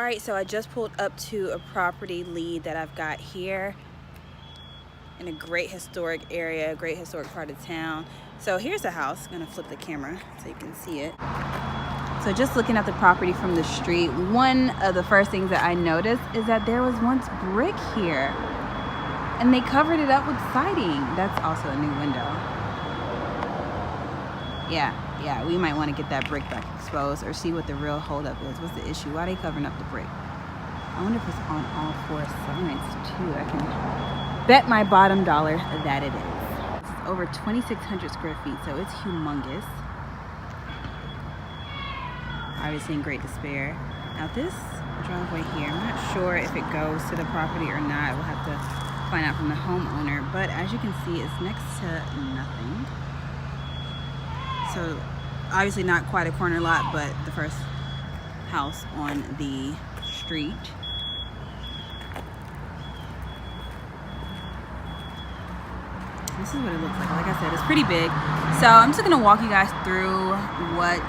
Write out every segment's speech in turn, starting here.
All right, so I just pulled up to a property lead that I've got here in a great historic area, a great historic part of town. So here's the house. I'm gonna flip the camera so you can see it. So just looking at the property from the street, one of the first things that I noticed is that there was once brick here and they covered it up with siding. That's also a new window. Yeah, we might want to get that brick back exposed or see what the real holdup is. What's the issue? Why are they covering up the brick? I wonder if it's on all four sides too. I can bet my bottom dollar that it is. It's over 2,600 square feet, so it's humongous. Obviously in great despair. Now this driveway here, I'm not sure if it goes to the property or not. We'll have to find out from the homeowner, but as you can see, it's next to nothing. So obviously not quite a corner lot, but the first house on the street. This is what it looks like. Like I said, it's pretty big. So I'm just gonna walk you guys through what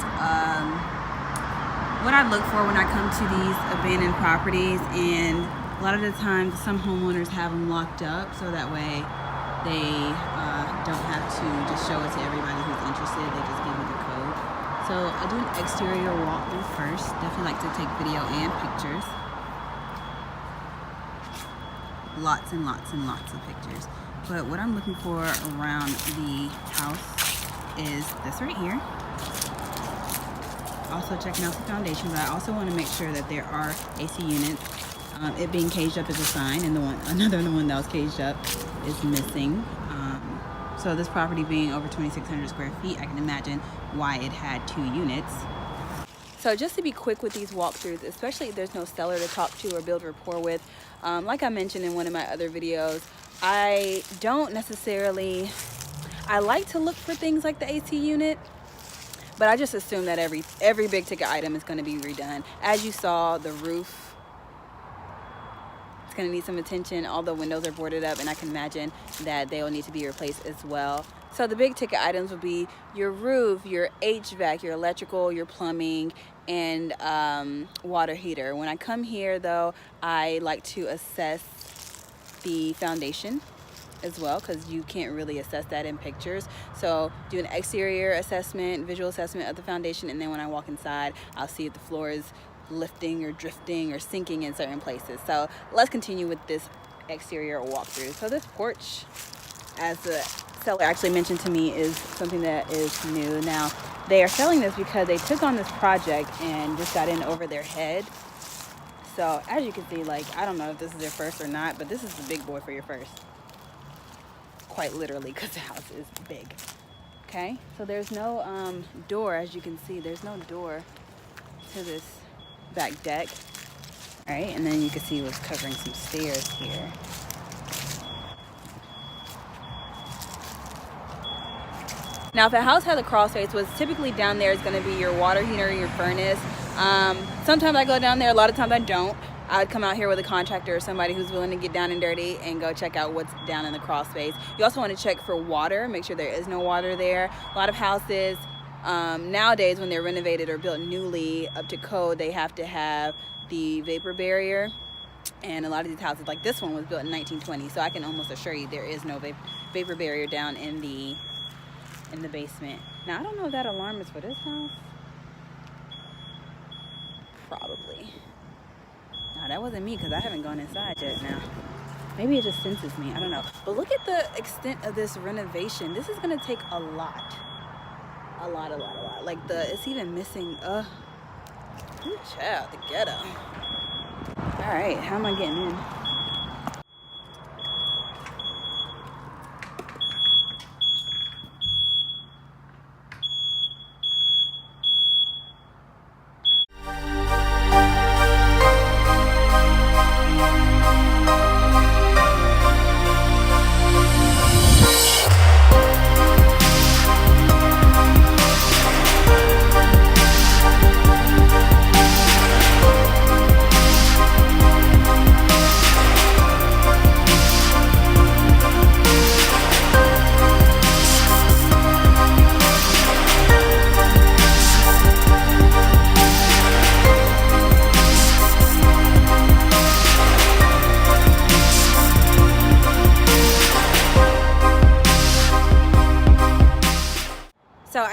I look for when I come to these abandoned properties. And a lot of the times some homeowners have them locked up so that way they don't have to just show it to everybody who's interested. They just give you the code. So I do an exterior walkthrough first. Definitely like to take video and pictures. Lots and lots and lots of pictures. But what I'm looking for around the house is this right here. Also checking out the foundation, but I also want to make sure that there are AC units. It being caged up is a sign, and another one that was caged up is missing. So this property being over 2,600 square feet, I can imagine why it had 2 units. So just to be quick with these walkthroughs, especially if there's no seller to talk to or build rapport with, like I mentioned in one of my other videos, I like to look for things like the AC unit, but I just assume that every big ticket item is going to be redone. As you saw, the roof, it's going to need some attention. All the windows are boarded up, and I can imagine that they will need to be replaced as well. So the big ticket items will be your roof, your HVAC, your electrical, your plumbing, and water heater. When I come here though, I like to assess the foundation as well, because you can't really assess that in pictures. So do an exterior assessment, visual assessment of the foundation, and then when I walk inside, I'll see if the floor is lifting or drifting or sinking in certain places. So let's continue with this exterior walkthrough. So this porch, as the seller actually mentioned to me, is something that is new. Now they are selling this because they took on this project and just got in over their head. So as you can see, like, I don't know if this is their first or not, but this is the big boy for your first. Quite literally, because the house is big. Okay, so there's no door. As you can see, there's no door to this back deck. All right, and then you can see what's covering some stairs here. Now, if a house has a crawl space, what's typically down there is going to be your water heater, your furnace. Sometimes I go down there, a lot of times I don't. I would come out here with a contractor or somebody who's willing to get down and dirty and go check out what's down in the crawl space. You also want to check for water, make sure there is no water there. A lot of houses nowadays, when they're renovated or built newly up to code, they have to have the vapor barrier. And a lot of these houses, like this one, was built in 1920, so I can almost assure you there is no vapor barrier down in the basement. Now, I don't know if that alarm is for this house. Probably. No, that wasn't me, because I haven't gone inside yet now. Maybe it just senses me. I don't know. But look at the extent of this renovation. This is going to take a lot. A lot. Like, it's even missing, ooh, child, the ghetto. All right, how am I getting in?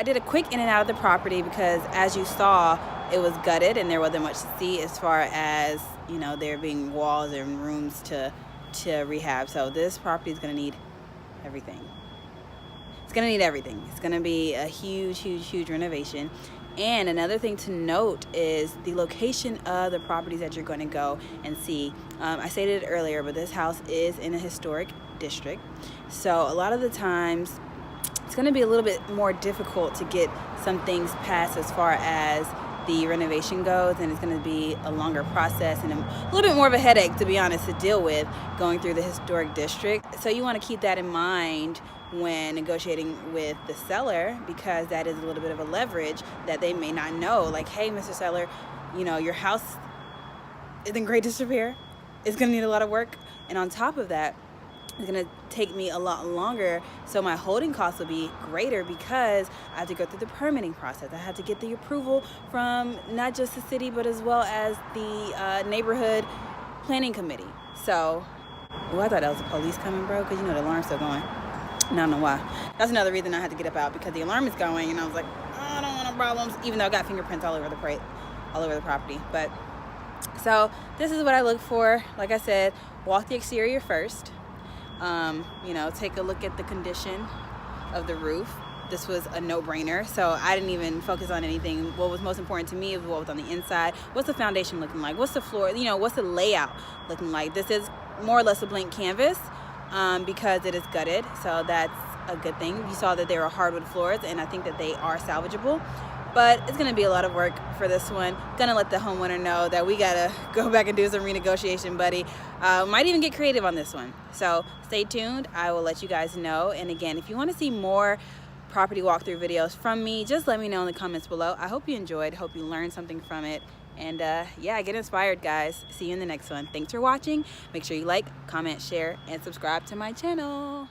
did a quick in and out of the property because, as you saw, it was gutted and there wasn't much to see as far as, you know, there being walls and rooms to rehab. So this property is going to need everything. It's going to need everything. It's going to be a huge renovation. And another thing to note is the location of the properties that you're going to go and see. I stated it earlier, but this house is in a historic district. So a lot of the times it's going to be a little bit more difficult to get some things passed as far as the renovation goes, and it's going to be a longer process and a little bit more of a headache, to be honest, to deal with going through the historic district. So you want to keep that in mind when negotiating with the seller, because that is a little bit of a leverage that they may not know. Like, hey, Mr. Seller, you know, your house is in great disrepair. It's going to need a lot of work. And on top of that, it's going to take me a lot longer, so my holding costs will be greater because I have to go through the permitting process. I have to get the approval from not just the city, but as well as the neighborhood planning committee. So, oh, I thought that was the police coming, bro, because you know the alarm's still going. I don't know why. That's another reason I had to get up out, because the alarm is going, and I was like, oh, I don't want no problems, even though I got fingerprints all over the property. But so this is what I look for. Like I said, walk the exterior first. You know, take a look at the condition of the roof. This was a no-brainer, so I didn't even focus on anything. What was most important to me is what was on the inside. What's the foundation looking like? What's the floor, you know, what's the layout looking like? This is more or less a blank canvas because it is gutted, so that's a good thing. You saw that they were hardwood floors, and I think that they are salvageable. But it's going to be a lot of work for this one. Gonna let the homeowner know that we gotta go back and do some renegotiation, buddy. Might even get creative on this one. So stay tuned. I will let you guys know. And again, if you want to see more property walkthrough videos from me, just let me know in the comments below. I hope you enjoyed. Hope you learned something from it. And yeah, get inspired, guys. See you in the next one. Thanks for watching. Make sure you like, comment, share, and subscribe to my channel.